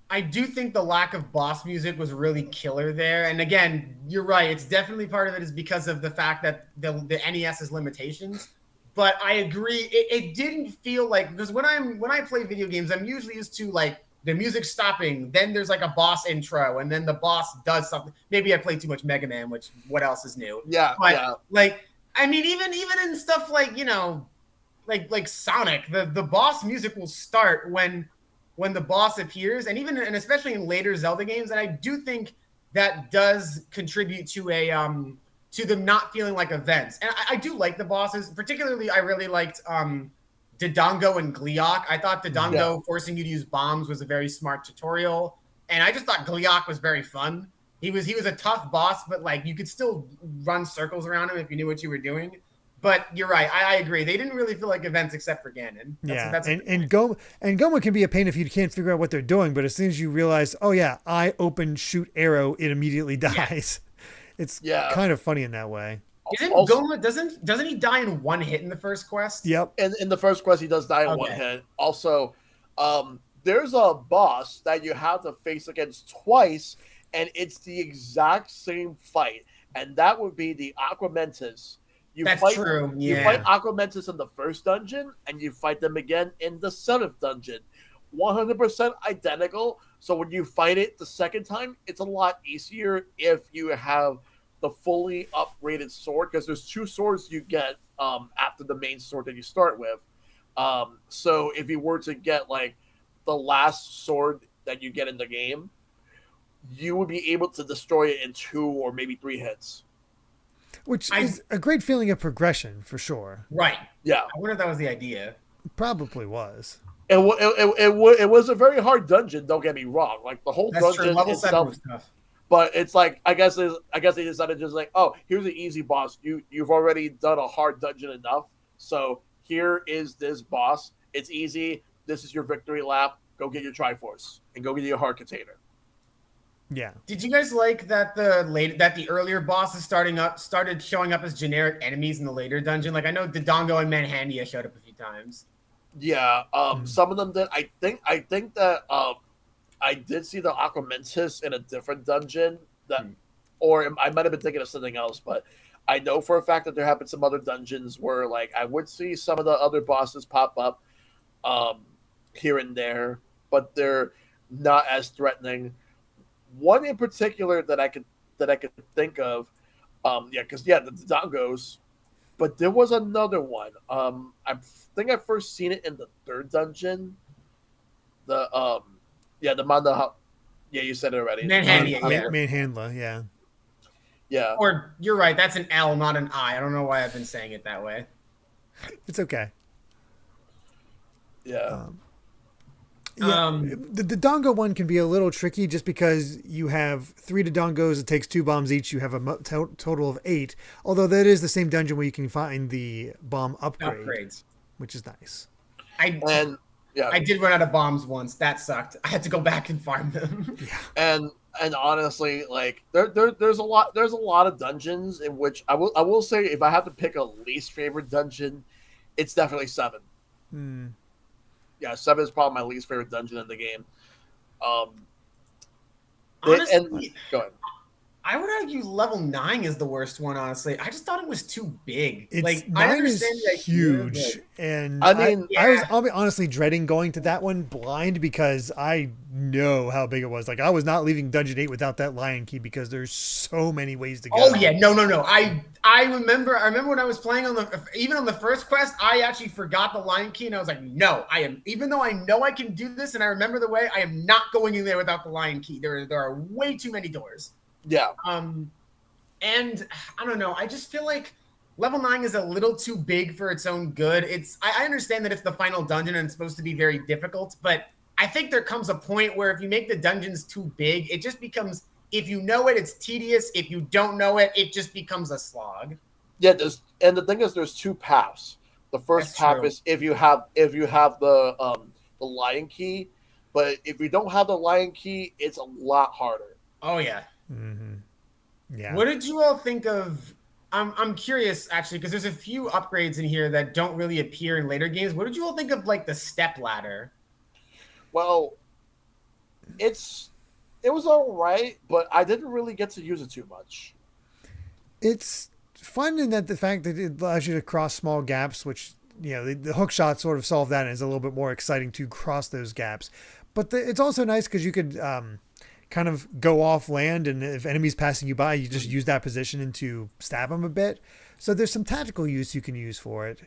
S3: I do think the lack of boss music was really killer there. And again, you're right. It's definitely part of it is because of the fact that the NES's limitations. But I agree. It didn't feel like, because when I play video games, I'm usually used to like the music stopping, then there's like a boss intro, and then the boss does something. Maybe I play too much Mega Man, which what else is new? But like, I mean, even in stuff like, like Sonic, the boss music will start when the boss appears, and especially in later Zelda games. And I do think that does contribute to to them not feeling like events. And I do like the bosses. Particularly, I really liked Dodongo and Gleeok. I thought Dodongo forcing you to use bombs was a very smart tutorial. And I just thought Gleeok was very fun. He was a tough boss, but like you could still run circles around him if you knew what you were doing. But you're right. I agree. They didn't really feel like events except for Ganon. And
S1: Goma can be a pain if you can't figure out what they're doing. But as soon as you realize, oh yeah, I open, shoot, arrow, it immediately dies. It's kind of funny in that way.
S3: Goma doesn't he die in one hit in the first quest?
S1: Yep.
S2: And in the first quest, he does die in one hit. Also, there's a boss that you have to face against twice, and it's the exact same fight, and that would be the Aquamentus.
S3: That's true. Yeah.
S2: You fight Aquamentus in the first dungeon, and you fight them again in the 7th dungeon. 100% identical. So when you fight it the second time, it's a lot easier if you have the fully upgraded sword, because there's 2 swords you get after the main sword that you start with. So if you were to get like the last sword that you get in the game, you would be able to destroy it in 2 or maybe 3 hits.
S1: Which is a great feeling of progression, for sure.
S3: Right.
S2: Yeah.
S3: I wonder if that was the idea.
S1: Probably was.
S2: it was a very hard dungeon. Don't get me wrong. Like the whole
S3: That's
S2: dungeon
S3: true. Level 7
S2: itself,
S3: was tough.
S2: but it's like I guess they decided just like, oh, here's an easy boss. You've already done a hard dungeon enough, so here is this boss. It's easy. This is your victory lap. Go get your Triforce and go get your heart container.
S1: Yeah.
S3: Did you guys like that the earlier bosses started showing up as generic enemies in the later dungeon? Like I know Dodongo and Manhandia showed up a few times.
S2: Yeah, some of them did. I think that I did see the Aquamentus in a different dungeon or I might have been thinking of something else, but I know for a fact that there have been some other dungeons where like I would see some of the other bosses pop up here and there, but they're not as threatening. One in particular that I could think of, the Dongos, but there was another one. I think I first seen it in the third dungeon. The Manda. Yeah, you said it already.
S1: Manhandla, yeah.
S2: Yeah.
S3: Or you're right, that's an L, not an I. I don't know why I've been saying it that way.
S1: It's okay.
S2: Yeah.
S1: The Dodongo one can be a little tricky just because you have 3 Dodongos. It takes 2 bombs each. You have a total of 8. Although that is the same dungeon where you can find the bomb upgrades, which is nice.
S3: I did run out of bombs once. That sucked. I had to go back and farm them.
S2: Yeah. And honestly, like there's a lot of dungeons in which I will say if I have to pick a least favorite dungeon, it's definitely 7. Yeah, 7 is probably my least favorite dungeon in the game.
S3: Honestly,
S2: go ahead.
S3: I would argue level 9 is the worst one, honestly. I just thought it was too big.
S1: Like
S3: 9 I understand
S1: is huge. And
S2: I mean,
S1: I'll be honestly dreading going to that one blind because I know how big it was. Like I was not leaving Dungeon 8 without that lion key because there's so many ways to go.
S3: Oh yeah, no. I remember when I was playing on the first quest, I actually forgot the lion key and I was like, no, even though I know I can do this and I remember the way, I am not going in there without the lion key. There are way too many doors.
S2: Yeah.
S3: And I don't know. I just feel like level 9 is a little too big for its own good. I understand that it's the final dungeon and it's supposed to be very difficult, but I think there comes a point where if you make the dungeons too big, it just becomes, if you know it, it's tedious. If you don't know it, it just becomes a slog.
S2: Yeah, and the thing is there's 2 paths. The first path is if you have the lion key, but if you don't have the lion key, it's a lot harder.
S3: Oh yeah.
S1: Mm-hmm. Yeah.
S3: What did you all think of? I'm curious actually because there's a few upgrades in here that don't really appear in later games. What did you all think of like the step ladder?
S2: Well, it was all right, but I didn't really get to use it too much.
S1: It's fun in that the fact that it allows you to cross small gaps, which the hook shot sort of solved that and is a little bit more exciting to cross those gaps. But it's also nice because you could kind of go off land, and if enemies passing you by, you just use that position to stab them a bit. So there's some tactical use you can use for it.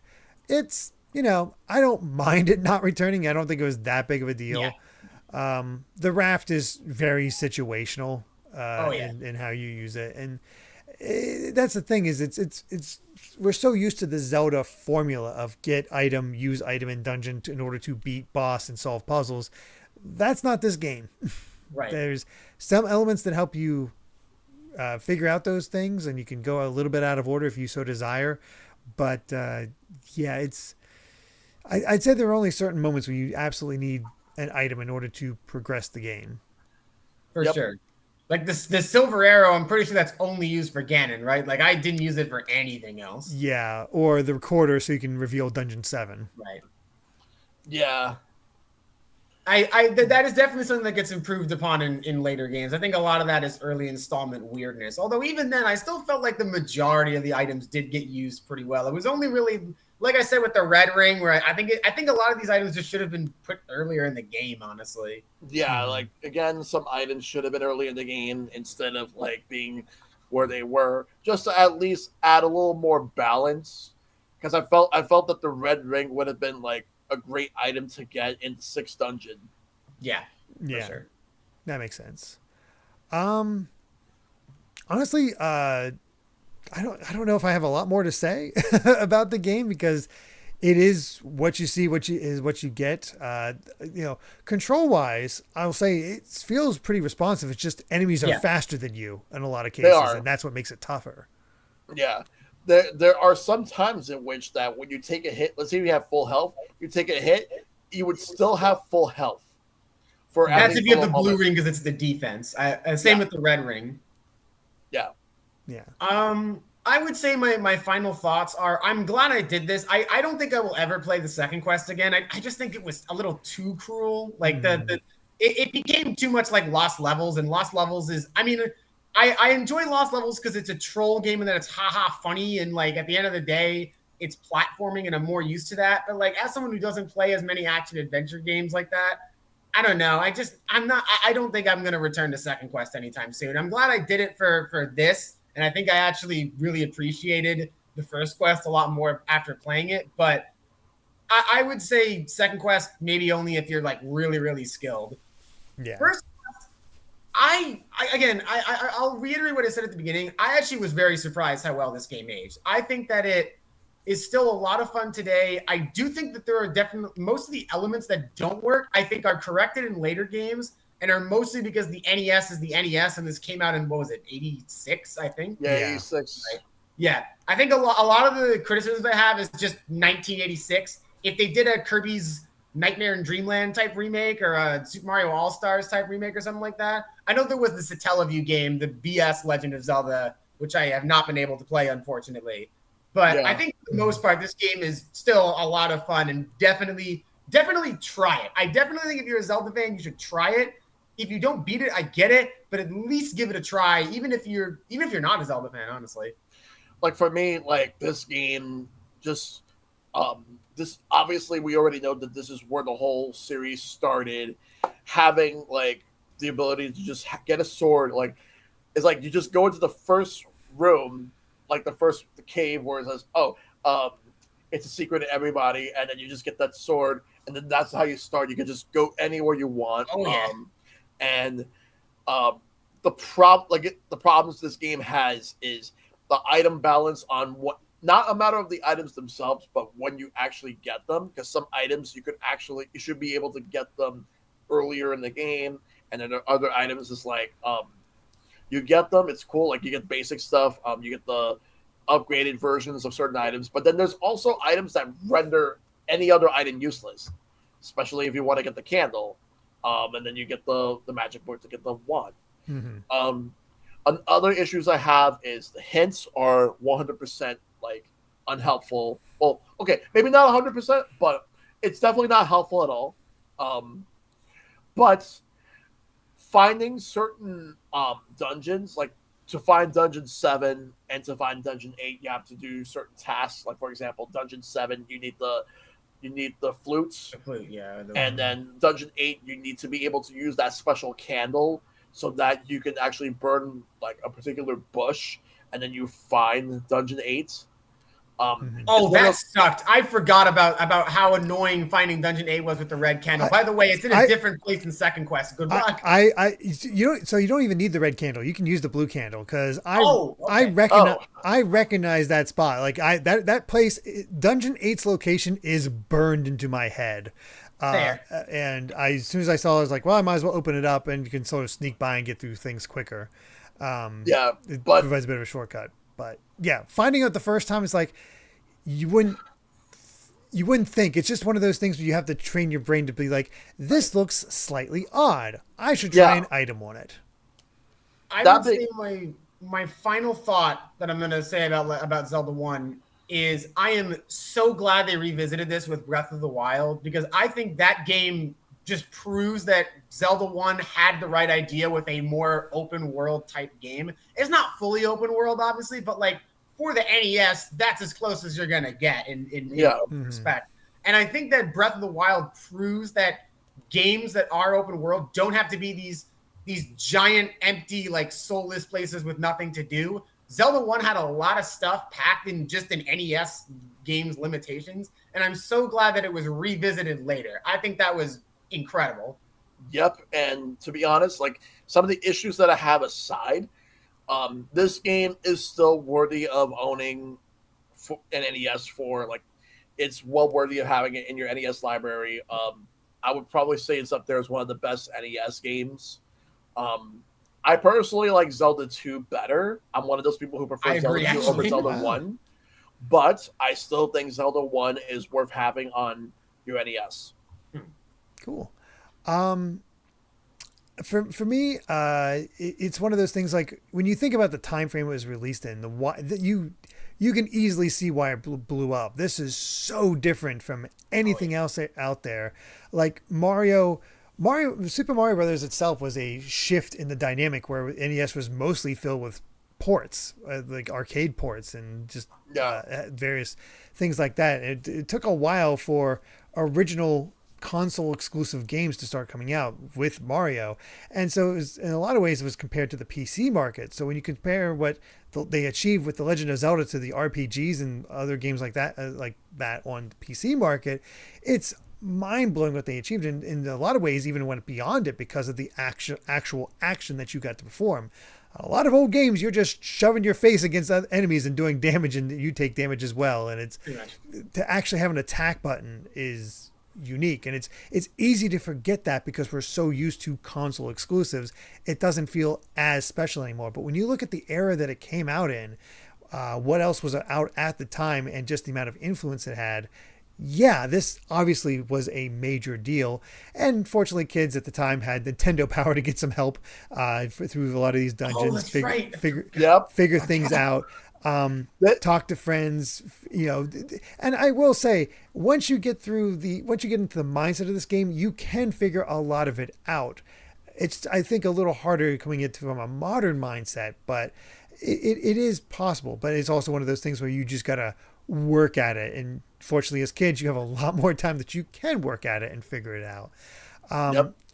S1: It's, I don't mind it not returning. I don't think it was that big of a deal. Yeah. The raft is very situational in how you use it. And that's the thing is it's we're so used to the Zelda formula of get item, use item in dungeon in order to beat boss and solve puzzles. That's not this game.
S3: Right. There's
S1: some elements that help you figure out those things, and you can go a little bit out of order if you so desire. But I'd say there are only certain moments where you absolutely need an item in order to progress the game.
S3: For sure. Like the silver arrow, I'm pretty sure that's only used for Ganon, right? Like I didn't use it for anything else.
S1: Yeah, or the recorder so you can reveal Dungeon 7.
S3: Right.
S2: Yeah.
S3: That is definitely something that gets improved upon in later games. I think a lot of that is early installment weirdness. Although even then, I still felt like the majority of the items did get used pretty well. It was only really, like I said, with the red ring, where I think a lot of these items just should have been put earlier in the game, honestly.
S2: Yeah, like again, some items should have been early in the game instead of like being where they were, just to at least add a little more balance. Because I felt that the red ring would have been like a great item to get in the 6th dungeon.
S3: Yeah,
S1: for
S3: sure.
S1: That makes sense. Honestly, I don't know if I have a lot more to say about the game because it is what you see, what you get. Control wise, I'll say it feels pretty responsive. It's just enemies are faster than you in a lot of cases, and that's what makes it tougher.
S2: Yeah. There are some times in which that when you take a hit, let's say you have full health, you take a hit, you would still have full health.
S3: That's if you have the blue ring because it's the defense. Same with the red ring.
S2: Yeah.
S1: Yeah.
S3: I would say my final thoughts are I'm glad I did this. I don't think I will ever play the second quest again. I just think it was a little too cruel. Like it became too much like Lost Levels, and Lost Levels is I enjoy Lost Levels because it's a troll game and then it's haha funny, and like at the end of the day it's platforming and I'm more used to that. But like as someone who doesn't play as many action adventure games like that, I don't know. I don't think I'm gonna return to Second Quest anytime soon. I'm glad I did it for this, and I think I actually really appreciated the first quest a lot more after playing it. But I would say Second Quest maybe only if you're like really, really skilled.
S1: Yeah.
S3: First I'll reiterate what I said at the beginning. I actually was very surprised how well this game aged. I think that it is still a lot of fun today. I do think that there are definitely most of the elements that don't work, I think, are corrected in later games and are mostly because the NES is the NES and this came out in, what was it, 86, I think?
S2: Yeah, 86.
S3: Right. Yeah. I think a lot of the criticisms I have is just 1986. If they did a Kirby's Nightmare in Dreamland type remake or a Super Mario All-Stars type remake or something like that. I know there was the Satellaview game, the BS Legend of Zelda, which I have not been able to play, unfortunately. But I think for the most part, this game is still a lot of fun and definitely try it. I definitely think if you're a Zelda fan, you should try it. If you don't beat it, I get it, but at least give it a try, even if you're not a Zelda fan, honestly.
S2: Like for me, like this game just this obviously we already know that this is where the whole series started. Having like the ability to just get a sword, like it's like you just go into the first room, like the cave where it says, it's a secret to everybody, and then you just get that sword, and then that's how you start. You can just go anywhere you want. The problems this game has is the item balance on what, not a matter of the items themselves, but when you actually get them, because some items you should be able to get them earlier in the game, and then there are other items is like you get them, it's cool, like you get basic stuff, you get the upgraded versions of certain items, but then there's also items that render any other item useless, especially if you want to get the candle, and then you get the magic board to get the wand. Other issues I have is the hints are 100% like unhelpful. Well, okay, maybe not 100%, but it's definitely not helpful at all. But finding certain dungeons, like to find Dungeon 7 and to find Dungeon 8, you have to do certain tasks. Like, for example, Dungeon 7, you need the flutes. And then Dungeon 8, you need to be able to use that special candle so that you can actually burn like a particular bush, and then you find Dungeon 8.
S3: That sucked. I forgot about how annoying finding Dungeon 8 was with the red candle. By the way, it's in a different place in Second Quest. Good luck.
S1: So you don't even need the red candle. You can use the blue candle because I recognize that spot. Like that place, Dungeon 8's location is burned into my head. And as soon as I saw it, I was like, well, I might as well open it up, and you can sort of sneak by and get through things quicker. It provides a bit of a shortcut. But yeah, finding out the first time is like you wouldn't think. It's just one of those things where you have to train your brain to be like, this looks slightly odd. I should try an item on it.
S3: I would say my final thought that I'm going to say about Zelda 1 is I am so glad they revisited this with Breath of the Wild, because I think that game just proves that Zelda 1 had the right idea with a more open world type game. It's not fully open world, obviously, but like for the NES, that's as close as you're going to get in respect. And I think that Breath of the Wild proves that games that are open world don't have to be these giant, empty, like soulless places with nothing to do. Zelda 1 had a lot of stuff packed in just an NES game's limitations, and I'm so glad that it was revisited later. I think that was incredible.
S2: Yep, and to be honest, like some of the issues that I have aside, this game is still worthy of owning an NES for like it's well worthy of having it in your NES library. I would probably say it's up there as one of the best NES games. I personally like Zelda 2 better. I'm one of those people who prefer Zelda 2 over Zelda 1. But I still think Zelda 1 is worth having on your NES.
S1: Cool. For me, it's one of those things like when you think about the time frame it was released in, you can easily see why it blew up. This is so different from anything else out there. Like Super Mario Brothers itself was a shift in the dynamic where NES was mostly filled with ports, like arcade ports and just various things like that. It took a while for original console exclusive games to start coming out with Mario. And so it was, in a lot of ways, it was compared to the PC market. So when you compare what they achieved with The Legend of Zelda to the RPGs and other games like that on the PC market, it's mind-blowing what they achieved. In a lot of ways, even went beyond it because of the actual action that you got to perform. A lot of old games, you're just shoving your face against enemies and doing damage, and you take damage as well. And it's to actually have an attack button is unique, and it's easy to forget that because we're so used to console exclusives. It doesn't feel as special anymore. But when you look at the era that it came out in, what else was out at the time, and just the amount of influence it had, this obviously was a major deal. And fortunately, kids at the time had Nintendo power to get some help through a lot of these dungeons, figure things out, talk to friends, And I will say, once you get into the mindset of this game, you can figure a lot of it out. It's, I think, a little harder coming into from a modern mindset, but it is possible. But it's also one of those things where you just gotta work at it, and fortunately as kids you have a lot more time that you can work at it and figure it out.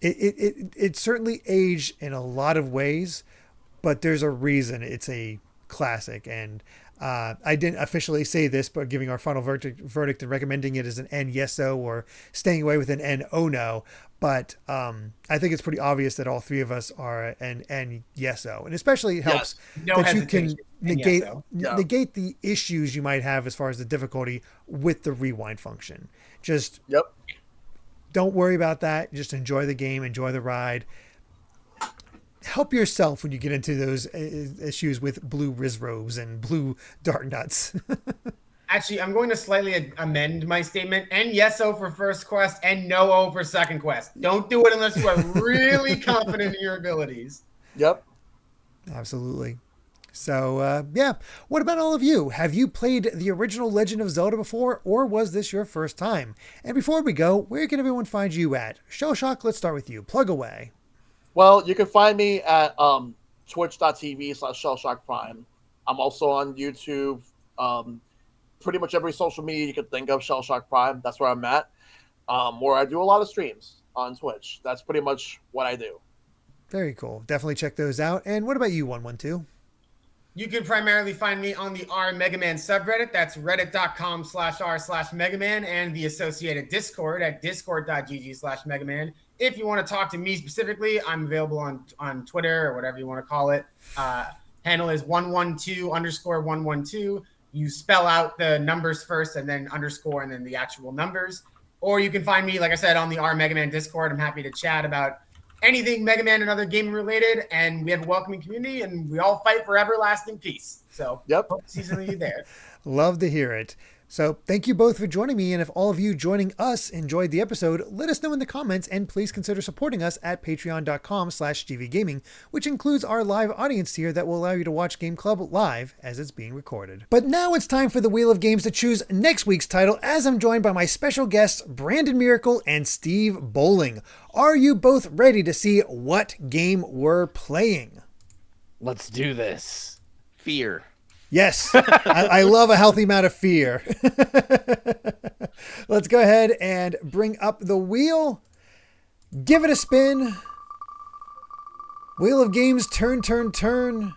S1: It certainly aged in a lot of ways, but there's a reason it's a classic. And I didn't officially say this, but giving our final verdict and recommending it as an NESO or staying away with an NONO. But I think it's pretty obvious that all three of us are an NESO, and especially it helps that you can negate the issues you might have as far as the difficulty with the rewind function. Just don't worry about that. Just enjoy the game, enjoy the ride. Help yourself when you get into those issues with blue Rizrobes and blue Dark Nuts.
S3: Actually, I'm going to slightly amend my statement. NESO for first quest and no-O for second quest. Don't do it unless you are really confident in your abilities.
S1: Absolutely. So, what about all of you? Have you played the original Legend of Zelda before, or was this your first time? And before we go, where can everyone find you at? Shellshock, let's start with you. Plug away.
S2: Well, you can find me at twitch.tv/Shellshock Prime. I'm also on YouTube. Pretty much every social media you can think of, Shellshock Prime. That's where I'm at. Where I do a lot of streams on Twitch. That's pretty much what I do.
S1: Very cool. Definitely check those out. And what about you, OneOneTwo?
S3: You can primarily find me on the R Mega Man subreddit. That's reddit.com/r/Mega Man, and the associated Discord at discord.gg/Mega Man. If you want to talk to me specifically, I'm available on Twitter or whatever you want to call it. Handle is OneOneTwo_112. You spell out the numbers first and then underscore and then the actual numbers. Or you can find me, like I said, on the R Mega Man Discord. I'm happy to chat about anything Mega Man and other gaming related. And we have a welcoming community, and we all fight for everlasting peace. So hope to see some of you there.
S1: Love to hear it. So thank you both for joining me. And if all of you joining us enjoyed the episode, let us know in the comments, and please consider supporting us at patreon.com/GVGaming, which includes our live audience tier that will allow you to watch Game Club live as it's being recorded. But now it's time for the Wheel of Games to choose next week's title, as I'm joined by my special guests, Brandon Miracle and Steve Bowling. Are you both ready to see what game we're playing?
S6: Let's do this. Fear.
S1: Yes, I love a healthy amount of fear. Let's go ahead and bring up the wheel. Give it a spin. Wheel of Games, turn, turn, turn.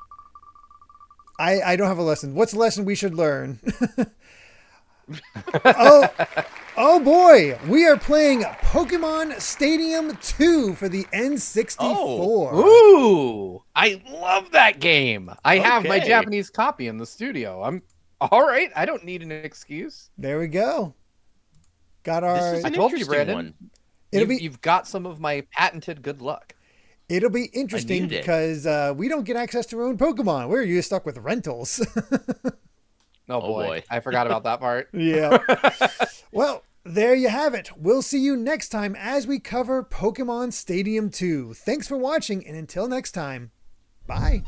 S1: I don't have a lesson. What's the lesson we should learn? Oh boy, we are playing Pokemon Stadium 2 for the N64.
S6: Ooh, I love that game. I have my Japanese copy in the studio. I'm all right. I don't need an excuse.
S1: There we go. got our.
S7: This is
S6: I
S7: an
S6: told you,
S7: interesting
S6: Brandon.
S7: one.
S6: You've got some of my patented good luck.
S1: It'll be interesting
S7: needed it.
S1: because we don't get access to our own Pokemon. We're usually stuck with rentals.
S6: Oh boy. I forgot about that part.
S1: Yeah. Well, there you have it. We'll see you next time as we cover Pokemon Stadium 2. Thanks for watching, and until next time, bye.